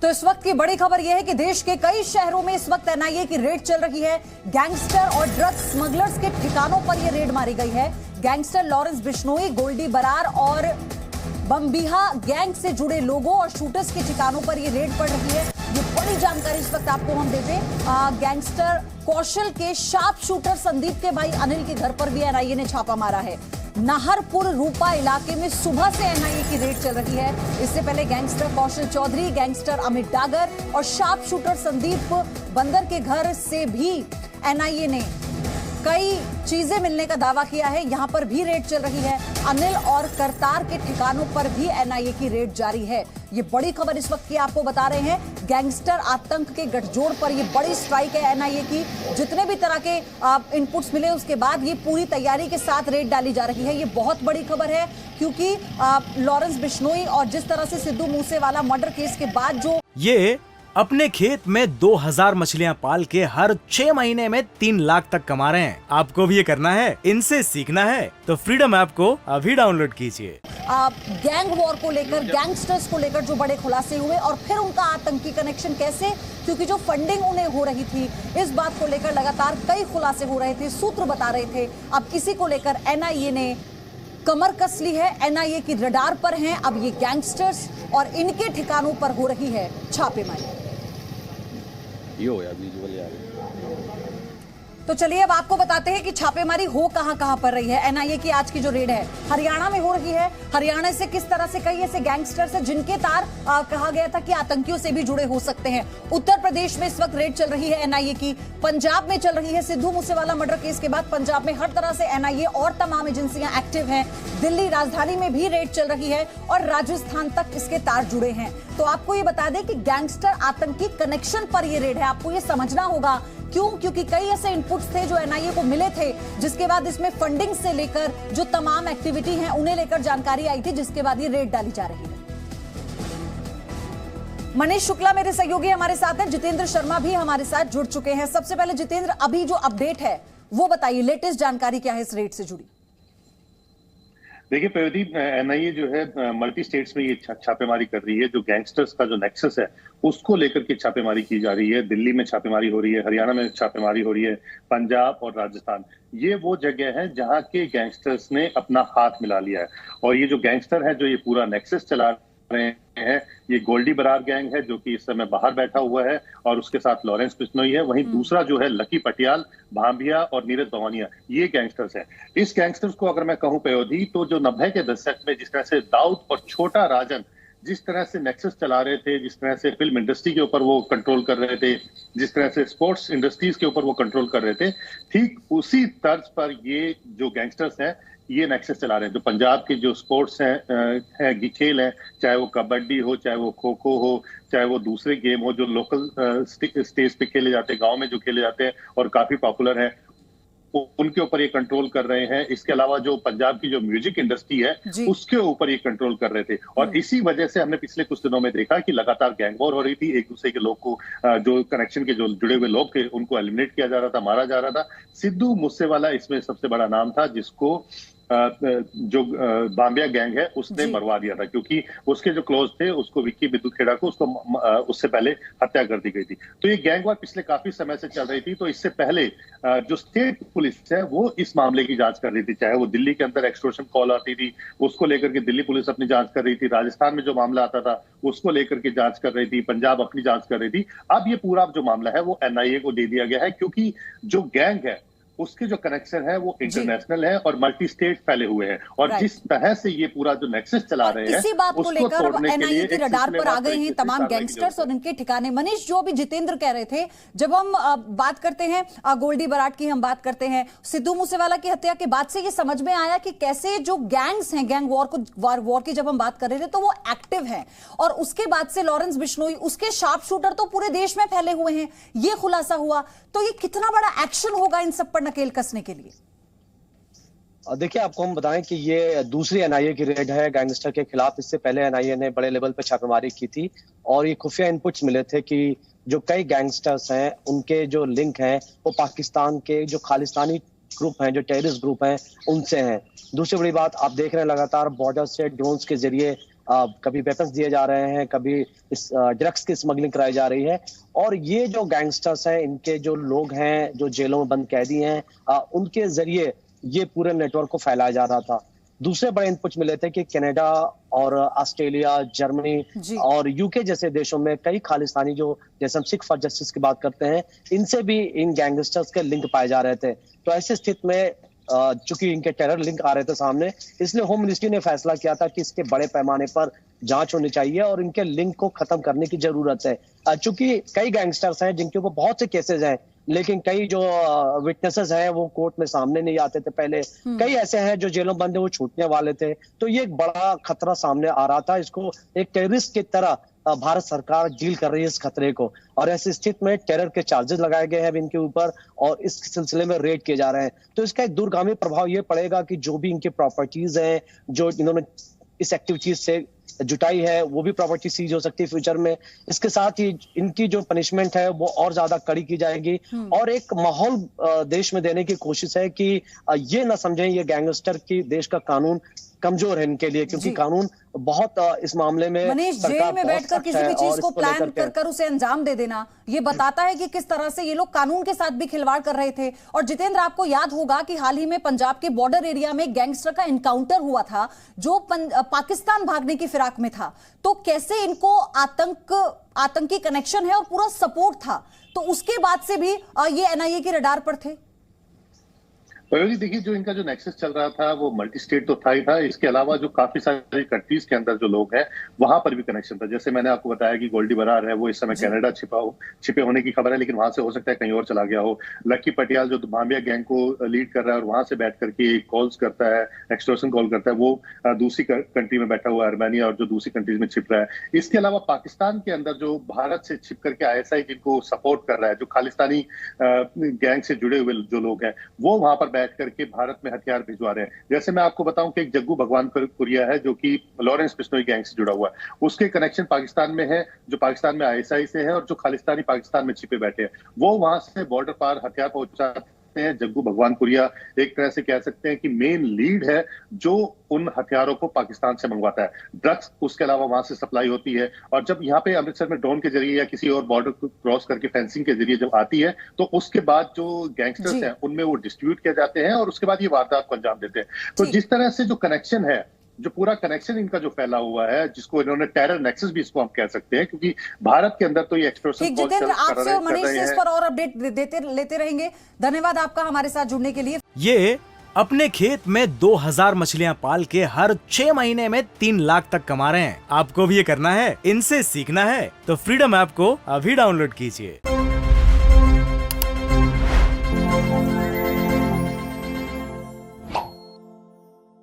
तो इस वक्त की बड़ी खबर यह है कि देश के कई शहरों में इस वक्त एनआईए की रेड चल रही है। गैंगस्टर और ड्रग स्मगलर्स के ठिकानों पर यह रेड मारी गई है। गैंगस्टर लॉरेंस बिश्नोई, गोल्डी बरार और बम्बिहा गैंग से जुड़े लोगों और शूटर्स के ठिकानों पर यह रेड पड़ रही है। ये बड़ी जानकारी इस वक्त आपको हम देते हैं। गैंगस्टर कौशल के शार्प शूटर संदीप के भाई अनिल के घर पर भी एनआईए ने छापा मारा है। नाहरपुर रूपा इलाके में सुबह से एनआईए की रेड चल रही है। इससे पहले गैंगस्टर कौशल चौधरी, गैंगस्टर अमित डागर और शार्प शूटर संदीप बंदर के घर से भी एनआईए ने कई चीजें मिलने का दावा किया है। यहां पर भी रेड चल रही है। अनिल और करतार के ठिकानों पर भी एनआईए की रेड जारी है। ये बड़ी खबर इस वक्त की आपको बता रहे हैं। गैंगस्टर आतंक के गठजोड़ पर ये बड़ी स्ट्राइक है एनआईए की। जितने भी तरह के इनपुट्स मिले उसके बाद ये पूरी तैयारी के साथ रेड डाली जा रही है। ये बहुत बड़ी खबर है क्योंकि लॉरेंस बिश्नोई और जिस तरह से सिद्धू मूसेवाला मर्डर केस के बाद जो ये अपने खेत में 2000 मछलियां पाल के हर 6 महीने में 3 लाख तक कमा रहे हैं। आपको भी ये करना है, इनसे सीखना है तो फ्रीडम ऐप को अभी डाउनलोड कीजिए। गैंग वॉर को लेकर, गैंगस्टर्स को लेकर जो बड़े खुलासे हुए और फिर उनका आतंकी कनेक्शन कैसे, क्योंकि जो फंडिंग उन्हें हो रही थी, इस बात को लेकर लगातार कई खुलासे हो रहे थे, सूत्र बता रहे थे। अब इसी को लेकर एनआईए ने कमर कस ली है। एनआईए की रडार पर हैं अब ये गैंगस्टर्स और इनके ठिकानों पर हो रही है छापेमारी। तो चलिए अब आपको बताते हैं कि छापेमारी हो कहां पर रही है। एनआईए की आज की जो रेड है हरियाणा में हो रही है। हरियाणा से किस तरह से कई ऐसे गैंगस्टर्स हैं जिनके तार कहा गया था कि आतंकियों से भी जुड़े हो सकते हैं। उत्तर प्रदेश में इस वक्त रेड चल रही है एनआईए की। पंजाब में चल रही है। सिद्धू मूसेवाला मर्डर केस के बाद पंजाब में हर तरह से एनआईए और तमाम एजेंसियां एक्टिव हैं। दिल्ली राजधानी में भी रेड चल रही है और राजस्थान तक इसके तार जुड़े हैं। तो आपको ये बता दें कि गैंगस्टर आतंकी कनेक्शन पर यह रेड है। आपको ये समझना होगा क्यों, क्योंकि कई ऐसे इनपुट्स थे जो एनआईए को मिले थे, जिसके बाद इसमें फंडिंग से लेकर जो तमाम एक्टिविटी हैं उन्हें लेकर जानकारी आई थी, जिसके बाद ये रेड डाली जा रही है। मनीष शुक्ला मेरे सहयोगी हमारे साथ हैं, जितेंद्र शर्मा भी हमारे साथ जुड़ चुके हैं। सबसे पहले जितेंद्र, अभी जो अपडेट है वो बताइए, लेटेस्ट जानकारी क्या है इस रेड से जुड़ी? देखिए प्रदीप, एनआईए जो है मल्टी स्टेट्स में ये छापेमारी कर रही है। जो गैंगस्टर्स का जो नेक्सस है उसको लेकर के छापेमारी की जा रही है। दिल्ली में छापेमारी हो रही है, हरियाणा में छापेमारी हो रही है, पंजाब और राजस्थान, ये वो जगह है जहां के गैंगस्टर्स ने अपना हाथ मिला लिया है। और ये जो गैंगस्टर है जो ये पूरा नेक्सस चला रहे हैं, ये गोल्डी बरार गैंग है जो कि इस समय बाहर बैठा हुआ है और उसके साथ लॉरेंस बिश्नोई है। वहीं दूसरा जो है लकी पटियाल, भांबिया और नीरज भवानिया, ये गैंगस्टर्स हैं। इस गैंगस्टर्स को अगर मैं कहूं प्रयोधी, तो जो 90 के दशक में जिस तरह से दाऊद और छोटा राजन जिस तरह से नेक्सस चला रहे थे, जिस तरह से फिल्म इंडस्ट्री के ऊपर वो कंट्रोल कर रहे थे, जिस तरह से स्पोर्ट्स इंडस्ट्रीज के ऊपर वो कंट्रोल कर रहे थे, ठीक उसी तर्ज पर ये जो गैंगस्टर्स हैं ये नेक्सस चला रहे हैं। जो पंजाब के जो स्पोर्ट्स हैं खेल हैं, चाहे वो कबड्डी हो, चाहे वो खो खो हो, चाहे वो दूसरे गेम हो जो लोकल स्टेज पे खेले जाते हैं, गांव में जो खेले जाते हैं और काफी पॉपुलर हैं, उनके ऊपर ये कंट्रोल कर रहे हैं। इसके अलावा जो पंजाब की जो म्यूजिक इंडस्ट्री है उसके ऊपर ये कंट्रोल कर रहे थे। और इसी वजह से हमने पिछले कुछ दिनों में देखा कि लगातार गैंग वॉर हो रही थी। एक दूसरे के लोग को, जो कनेक्शन के जो जुड़े हुए लोग थे, उनको एलिमिनेट किया जा रहा था, मारा जा रहा था। सिद्धू मूसेवाला इसमें सबसे बड़ा नाम था, जिसको जो बाम्बिया गैंग है उसने मरवा दिया था, क्योंकि उसके जो क्लोज थे उसको, विक्की बिद्दू खेड़ा को, उसको उससे पहले हत्या कर दी गई थी। तो ये गैंग वॉर पिछले काफी समय से चल रही थी। तो इससे पहले जो स्टेट पुलिस है वो इस मामले की जांच कर रही थी। चाहे वो दिल्ली के अंदर एक्सटॉर्शन कॉल आती थी, उसको लेकर के दिल्ली पुलिस अपनी जांच कर रही थी। राजस्थान में जो मामला आता था उसको लेकर के जांच कर रही थी। पंजाब अपनी जांच कर रही थी। अब ये पूरा जो मामला है वो एनआईए को दे दिया गया है, क्योंकि जो गैंग है उसके जो कनेक्शन है वो इंटरनेशनल है और मल्टी स्टेट फैले हुए हैं। और जिस तरह से ये पूरा जो नेक्सस चला रहे हैं, इसी बात को लेकर एनआईए की रडार पर आ गए हैं तमाम गैंगस्टर्स और इनके ठिकाने। मनीष, जो भी जितेंद्र कह रहे थे, जब हम बात करते हैं गोल्डी बरार की, हम बात करते हैं सिद्धू मूसेवाला की हत्या के बाद से ये समझ में आया कि कैसे जो गैंग्स हैं, गैंग वॉर की जब हम बात कर रहे थे तो वो एक्टिव है। और उसके बाद से लॉरेंस बिश्नोई, उसके शार्प शूटर तो पूरे देश में फैले हुए हैं, ये खुलासा हुआ। तो ये कितना बड़ा एक्शन होगा इन सब पर नकेल कसने के लिए? देखिए, आपको हम बताएं कि ये दूसरी एनआईए की रेड है गैंगस्टर के खिलाफ। इससे पहले एनआईए ने बड़े लेवल पर छापेमारी की थी और ये खुफिया इनपुट्स मिले थे कि जो कई गैंगस्टर्स हैं उनके जो लिंक हैं वो पाकिस्तान के जो खालिस्तानी ग्रुप हैं, जो टेररिस्ट ग्रुप हैं, उनसे हैं। दूसरी बड़ी बात, आप देख रहे हैं लगातार बॉर्डर से ड्रोन्स के जरिए कभी वेपन्स दिए जा रहे हैं, कभी इस ड्रग्स की स्मगलिंग कराई जा रही है। और ये जो गैंगस्टर्स हैं, इनके जो लोग हैं जो जेलों में बंद कैदी हैं, उनके जरिए ये पूरे नेटवर्क को फैलाया जा रहा था। दूसरे बड़े इनपुट्स मिले थे कि कनाडा और ऑस्ट्रेलिया, जर्मनी और यूके जैसे देशों में कई खालिस्तानी, जो जैसे हम सिख फॉर जस्टिस की बात करते हैं, इनसे भी इन गैंगस्टर्स के लिंक पाए जा रहे थे। तो ऐसी स्थिति में चूंकि इनके टेरर लिंक आ रहे थे सामने, इसलिए होम मिनिस्ट्री ने फैसला किया था कि इसके बड़े पैमाने पर जांच होनी चाहिए और इनके लिंक को खत्म करने की जरूरत है। चूंकि कई गैंगस्टर्स हैं जिनके ऊपर बहुत से केसेस हैं, लेकिन कई जो विटनेसेस हैं वो कोर्ट में सामने नहीं आते थे पहले। कई ऐसे हैं जो जेलों बंद है, वो छूटने वाले थे। तो ये एक बड़ा खतरा सामने आ रहा था। इसको एक टेररिस्ट की तरह भारत सरकार डील कर रही है इस खतरे को, और ऐसी स्थिति में टेरर के चार्जेस लगाए गए हैं अब इनके ऊपर और इस सिलसिले में रेड किए जा रहे हैं। तो इसका एक दूरगामी प्रभाव ये पड़ेगा कि जो भी इनकी प्रॉपर्टीज हैं, जो इन्होंने इस एक्टिविटीज से जुटाई है, वो भी प्रॉपर्टी सीज हो सकती है फ्यूचर में। इसके साथ ही इनकी जो पनिशमेंट है वो और ज्यादा कड़ी की जाएगी। और एक माहौल देश में देने की कोशिश है कि ये ना समझें ये गैंगस्टर की देश का कानून कमजोर है इनके लिए, क्योंकि कानून बहुत इस मामले में मनीष, जेल में बैठकर किसी भी चीज को प्लान कर उसे अंजाम दे देना, ये बताता है कि किस तरह से ये लोग कानून के साथ भी खिलवाड़ कर रहे थे। और जितेंद्र, आपको याद होगा कि हाल ही में पंजाब के बॉर्डर एरिया में गैंगस्टर का एनकाउंटर हुआ था जो पाकिस्तान भागने की फिराक में था। तो कैसे इनको आतंकी कनेक्शन है और पूरा सपोर्ट था, तो उसके बाद से भी ये एनआईए के रडार पर थे। देखिए, जो इनका जो नेक्सस चल रहा था वो मल्टी स्टेट तो था ही था, इसके अलावा जो काफी सारी कंट्रीज के अंदर जो लोग हैं वहां पर भी कनेक्शन था। जैसे मैंने आपको बताया कि गोल्डी बरार है, वो इस समय कनाडा छिपे होने की खबर है, लेकिन वहां से हो सकता है कहीं और चला गया हो। लक्की पटियाल जो माफिया गैंग को लीड कर रहा है और वहां से बैठ करके कॉल्स करता है, एक्सटॉर्शन कॉल करता है, वो दूसरी कंट्री में बैठा हुआ है, अर्मेनिया, और जो दूसरी कंट्रीज में छिप रहा है। इसके अलावा पाकिस्तान के अंदर जो भारत से छिप करके ISI जिनको सपोर्ट कर रहा है, जो खालिस्तानी गैंग से जुड़े हुए जो लोग हैं, वो वहां पर बैठ करके भारत में हथियार भिजवा रहे हैं। जैसे मैं आपको बताऊं कि एक जग्गू भगवानपुरिया है जो कि लॉरेंस बिश्नोई गैंग से जुड़ा हुआ है, उसके कनेक्शन पाकिस्तान में है, जो पाकिस्तान में ISI से है, और जो खालिस्तानी पाकिस्तान में छिपे बैठे हैं वो वहां से बॉर्डर पार हथियार पहुंचाते हैं। जग्गू भगवानपुरिया एक तरह से कह सकते हैं कि मेन लीड है जो उन हथियारों को पाकिस्तान से मंगवाता है। ड्रग्स उसके अलावा वहां से सप्लाई होती है, और जब यहाँ पे अमृतसर में ड्रोन के जरिए या किसी और बॉर्डर को क्रॉस करके फेंसिंग के जरिए जब आती है, तो उसके बाद जो गैंगस्टर्स हैं उनमें वो डिस्ट्रीब्यूट किए जाते हैं और उसके बाद ये वारदात को अंजाम देते हैं। तो जिस तरह से जो कनेक्शन है, जो पूरा कनेक्शन इनका जो फैला हुआ है, जिसको इन्होंने टेरर नेक्सस भी इसको हम कह सकते हैं, क्योंकि भारत के अंदर तो ये एक्सटॉर्शन कॉल कर रहे हैं। आपसे और मनीष से इस पर और अपडेट लेते रहेंगे। धन्यवाद आपका हमारे साथ जुड़ने के लिए। ये अपने खेत में 2000 मछलियां पाल के हर 6 महीने में 3 लाख तक कमा रहे हैं। आपको भी ये करना है, इनसे सीखना है, तो फ्रीडम ऐप को अभी डाउनलोड कीजिए।